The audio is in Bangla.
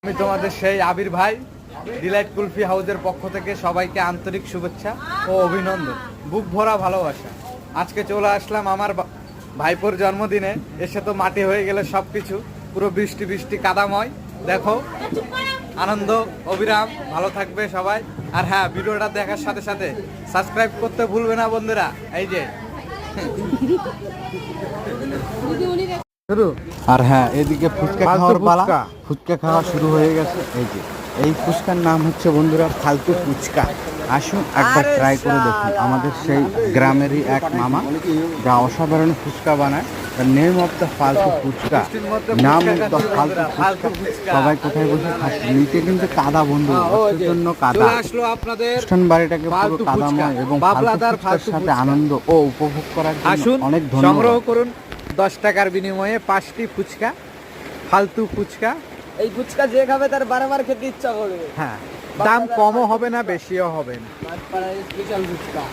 আমি তোমাদের সেই আবির ভাই ডিলাইট কুলফি হাউসের পক্ষ থেকে সবাইকে আন্তরিক শুভেচ্ছা ও অভিনন্দন, বুক ভরা ভালোবাসা। আজকে চলে আসলাম আমার ভাইপোর জন্মদিনে, এসে তো মাটি হয়ে গেলে সবকিছু, পুরো বৃষ্টি বৃষ্টি কাদাময়। দেখো আনন্দ অবিরাম, ভালো থাকবে সবাই। আর হ্যাঁ, ভিডিওটা দেখার সাথে সাথে সাবস্ক্রাইব করতে ভুলবে না বন্ধুরা। এই যে আর হ্যাঁ, এদিকে ফুচকা খাওয়ার পালা, ফুচকা খাওয়া শুরু হয়ে গেছে। এই যে এই ফুচকার নাম হচ্ছে বন্ধুরা ফালতু ফুচকা। আসুন একবার ট্রাই করে দেখুন। আমাদের সেই গ্রামেরই এক মামা যা অসাধারণ ফুচকা বানায়, দ্য নেম অফ দ্য ফালতু ফুচকা, নাম দ্য ফালতু ফুচকা। সবাই কোথায় বসে খাচ্ছে, নিচে কিন্তু কাদা বন্ধু, জন্য কাদা আসলো আপনাদের অনুষ্ঠান বাড়িটাকে পুরো কাদাময় এবং ফালতু ফুচকার সাথে আনন্দ ও উপভোগ করার জন্য অনেক ধন্যবাদ। সংগ্রহ করুন 10 টাকার বিনিময়ে 5টি ফুচকা, ফালতু ফুচকা। এই ফুচকা যে খাবে তার বারবার খেতে ইচ্ছা করবে। হ্যাঁ, দাম কমও হবে না, বেশিও হবে না। স্পেশাল ফুচকা।